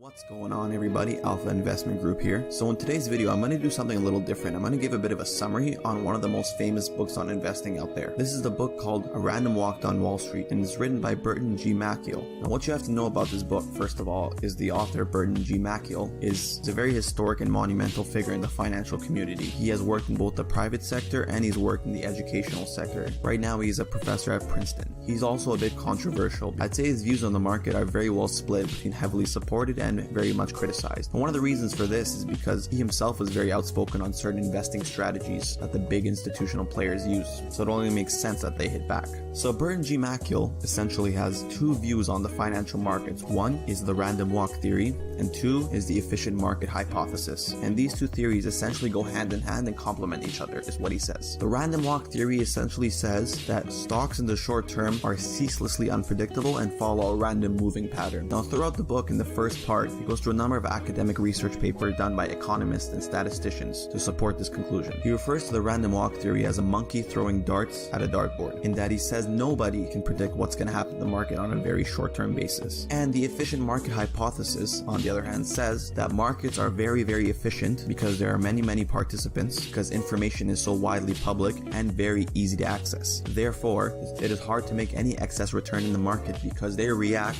What's going on, everybody? Alpha Investment Group here. So in today's video, I'm going to do something a little different. I'm going to give a bit of a summary on one of the most famous books on investing out there. This is the book called A Random Walk Down Wall Street, and it's written by Burton G. Malkiel. Now, what you have to know about this book, first of all, is the author, Burton G. Malkiel, is a very historic and monumental figure in the financial community. He has worked in both the private sector and he's worked in the educational sector. Right now, he's a professor at Princeton. He's also a bit controversial. I'd say his views on the market are very well split between heavily supported and very much criticized. And one of the reasons for this is because he himself was very outspoken on certain investing strategies that the big institutional players use, so it only makes sense that they hit back. So Burton G. Malkiel essentially has two views on the financial markets. One is the random walk theory, and two is the efficient market hypothesis. And these two theories essentially go hand in hand and complement each other, is what he says. The random walk theory essentially says that stocks in the short term are ceaselessly unpredictable and follow a random moving pattern. Now, throughout the book, in the first part, he goes through a number of academic research papers done by economists and statisticians to support this conclusion. He refers to the random walk theory as a monkey throwing darts at a dartboard, in that he says nobody can predict what's going to happen to the market on a very short-term basis. And the efficient market hypothesis, on the other hand, says that markets are very, very efficient because there are many participants, because information is so widely public and very easy to access. Therefore, it is hard to make any excess return in the market because they react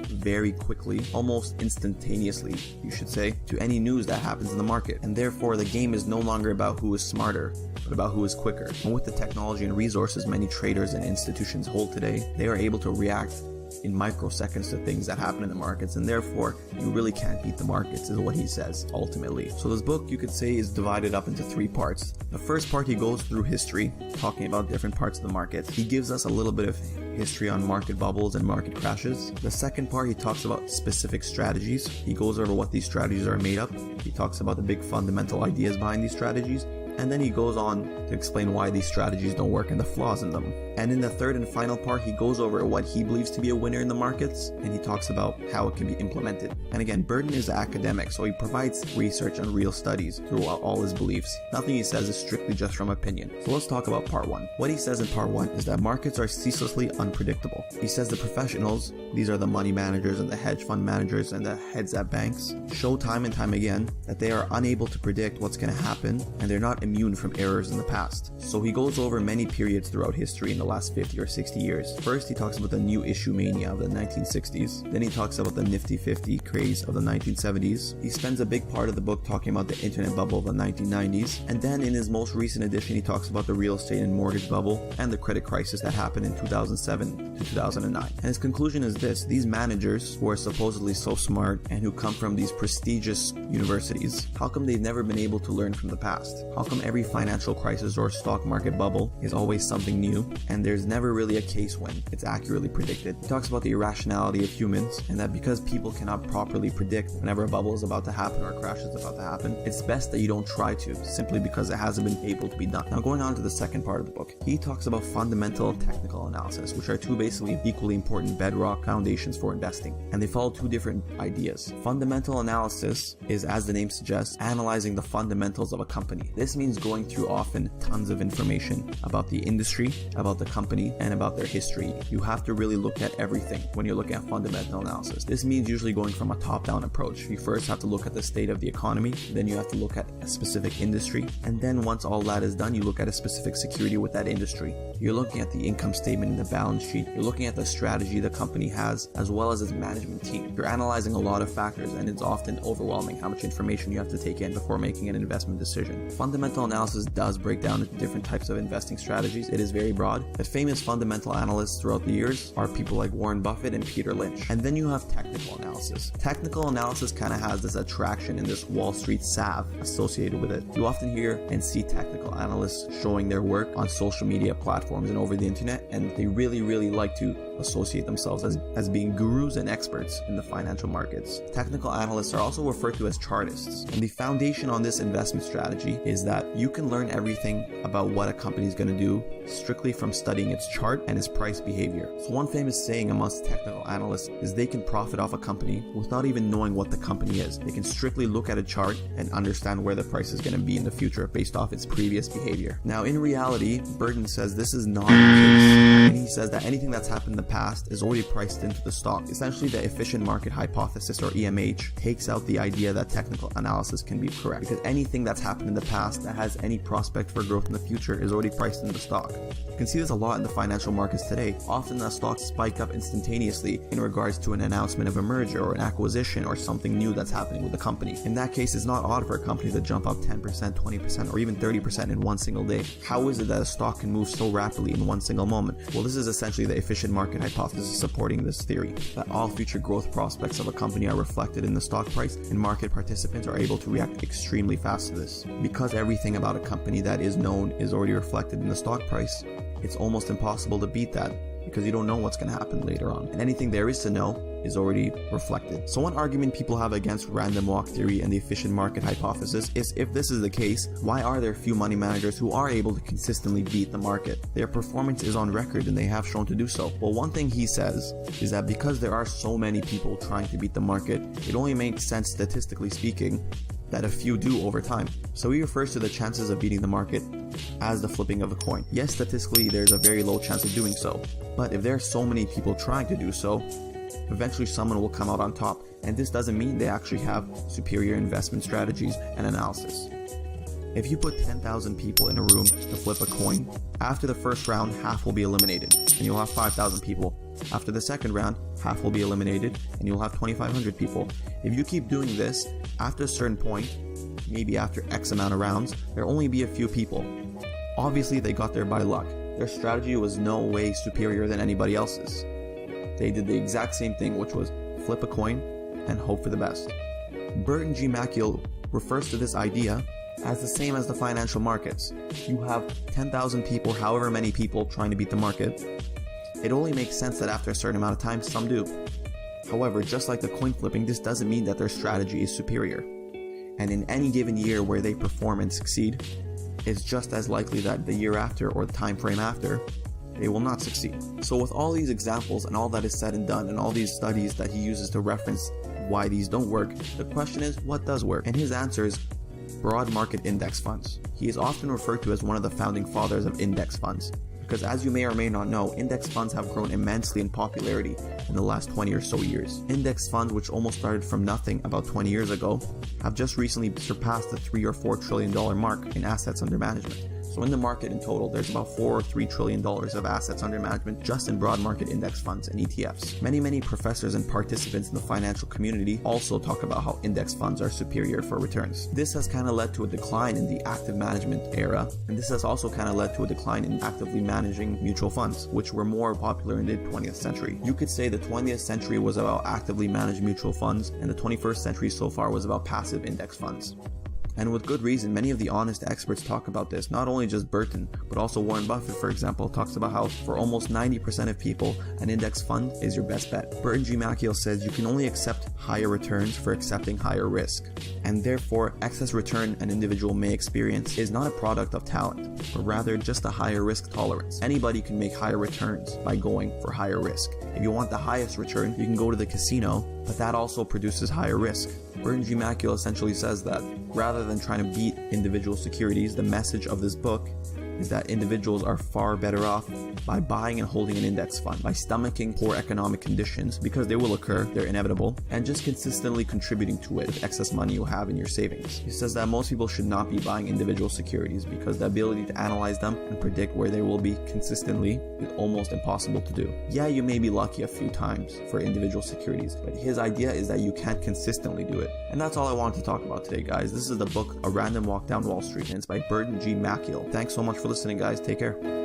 very quickly, almost instantaneously, you should say, to any news that happens in the market. And therefore, the game is no longer about who is smarter, but about who is quicker. And with the technology and resources many traders and institutions hold today, they are able to react in microseconds to things that happen in the markets, and therefore you really can't beat the markets, is what he says ultimately. So this book, you could say, is divided up into three parts. The first part, he goes through history, talking about different parts of the market. He gives us a little bit of history on market bubbles and market crashes. The second part, he talks about specific strategies. He goes over what these strategies are made up. He talks about the big fundamental ideas behind these strategies. And then he goes on to explain why these strategies don't work and the flaws in them. And in the third and final part, he goes over what he believes to be a winner in the markets, and he talks about how it can be implemented. And again, Burton is an academic, so he provides research and real studies through all his beliefs. Nothing he says is strictly just from opinion. So let's talk about part one. What he says in part one is that markets are ceaselessly unpredictable. He says the professionals, these are the money managers and the hedge fund managers and the heads at banks, show time and time again that they are unable to predict what's going to happen, and they're not immune from errors in the past. So he goes over many periods throughout history in the last 50 or 60 years. First, he talks about the new issue mania of the 1960s. Then he talks about the Nifty 50 craze of the 1970s. He spends a big part of the book talking about the internet bubble of the 1990s. And then in his most recent edition, he talks about the real estate and mortgage bubble and the credit crisis that happened in 2007 to 2009. And his conclusion is this: these managers who are supposedly so smart and who come from these prestigious universities, how come they've never been able to learn from the past? How come every financial crisis or stock market bubble is always something new, and there's never really a case when it's accurately predicted? He talks about the irrationality of humans, and that because people cannot properly predict whenever a bubble is about to happen or a crash is about to happen, it's best that you don't try to, simply because it hasn't been able to be done. Now, going on to the second part of the book, he talks about fundamental and technical analysis, which are two basically equally important bedrock foundations for investing, and they follow two different ideas. Fundamental analysis is, as the name suggests, analyzing the fundamentals of a company. This means going through often tons of information about the industry, about the company, and about their history. You have to really look at everything when you're looking at fundamental analysis. This means usually going from a top-down approach. You first have to look at the state of the economy, then you have to look at a specific industry, and then once all that is done, you look at a specific security with that industry. You're looking at the income statement and the balance sheet. You're looking at the strategy the company has, as well as its management team. You're analyzing a lot of factors, and it's often overwhelming how much information you have to take in before making an investment decision. Fundamental analysis does break down into different types of investing strategies. It is very broad. The famous fundamental analysts throughout the years are people like Warren Buffett and Peter Lynch. And then you have technical analysis. Technical analysis kind of has this attraction and this Wall Street salve associated with it. You often hear and see technical analysts showing their work on social media platforms and over the internet, and they really like to associate themselves as being gurus and experts in the financial markets. Technical analysts are also referred to as chartists, and the foundation on this investment strategy is that you can learn everything about what a company is going to do strictly from studying its chart and its price behavior. So one famous saying amongst technical analysts is they can profit off a company without even knowing what the company is. They can strictly look at a chart and understand where the price is going to be in the future based off its previous behavior. Now, in reality, Burton says this is not the case, and he says that anything that's happened in the past is already priced into the stock. Essentially, the efficient market hypothesis, or EMH, takes out the idea that technical analysis can be correct, because anything that's happened in the past that has any prospect for growth in the future is already priced into the stock. You can see this a lot in the financial markets today. Often the stocks spike up instantaneously in regards to an announcement of a merger or an acquisition or something new that's happening with the company. In that case, it's not odd for a company to jump up 10%, 20%, or even 30% in one single day. How is it that a stock can move so rapidly in one single moment? Well, this is essentially the efficient market hypothesis supporting this theory, that all future growth prospects of a company are reflected in the stock price, and market participants are able to react extremely fast to this. Because everything about a company that is known is already reflected in the stock price, it's almost impossible to beat that, because you don't know what's going to happen later on, and anything there is to know is already reflected. So one argument people have against random walk theory and the efficient market hypothesis is, if this is the case, why are there few money managers who are able to consistently beat the market? Their performance is on record and they have shown to do so. Well, one thing he says is that because there are so many people trying to beat the market, it only makes sense, statistically speaking, that a few do over time. So he refers to the chances of beating the market as the flipping of a coin. Yes, statistically there's a very low chance of doing so, but if there are so many people trying to do so, eventually someone will come out on top, and this doesn't mean they actually have superior investment strategies and analysis. If you put 10,000 people in a room to flip a coin, after the first round, half will be eliminated, and you'll have 5,000 people. After the second round, half will be eliminated, and you'll have 2,500 people. If you keep doing this, after a certain point, maybe after X amount of rounds, there'll only be a few people. Obviously, they got there by luck. Their strategy was no way superior than anybody else's. They did the exact same thing, which was flip a coin and hope for the best. Burton G. Malkiels refers to this idea as the same as the financial markets. You have 10,000 people, however many people, trying to beat the market. It only makes sense that after a certain amount of time, some do. However, just like the coin flipping, this doesn't mean that their strategy is superior. And in any given year where they perform and succeed, it's just as likely that the year after or the time frame after, they will not succeed. So with all these examples and all that is said and done and all these studies that he uses to reference why these don't work, the question is, what does work? And his answer is broad market index funds. He is often referred to as one of the founding fathers of index funds, because as you may or may not know, index funds have grown immensely in popularity in the last 20 or so years. Index funds, which almost started from nothing about 20 years ago, have just recently surpassed the $3 or $4 trillion mark in assets under management. So in the market in total, there's about $4 or $3 trillion of assets under management just in broad market index funds and ETFs. Many professors and participants in the financial community also talk about how index funds are superior for returns. This has kind of led to a decline in the active management era, and this has also kind of led to a decline in actively managing mutual funds, which were more popular in the 20th century. You could say the 20th century was about actively managed mutual funds, and the 21st century so far was about passive index funds. And with good reason, many of the honest experts talk about this. Not only just Burton, but also Warren Buffett, for example, talks about how for almost 90% of people, an index fund is your best bet. Burton G. Malkiels says you can only accept higher returns for accepting higher risk. And therefore, excess return an individual may experience is not a product of talent, but rather just a higher risk tolerance. Anybody can make higher returns by going for higher risk. If you want the highest return, you can go to the casino, but that also produces higher risk. Burton G. Malkiels essentially says that rather than trying to beat individual securities, the message of this book is that individuals are far better off by buying and holding an index fund, by stomaching poor economic conditions, because they will occur, they're inevitable, and just consistently contributing to it with excess money you have in your savings. He says that most people should not be buying individual securities because the ability to analyze them and predict where they will be consistently is almost impossible to do. Yeah, you may be lucky a few times for individual securities, but his idea is that you can't consistently do it. And that's all I wanted to talk about today, guys. This is the book A Random Walk Down Wall Street, and it's by Burton G. Malkiels. Thanks so much for listening, guys. Take care.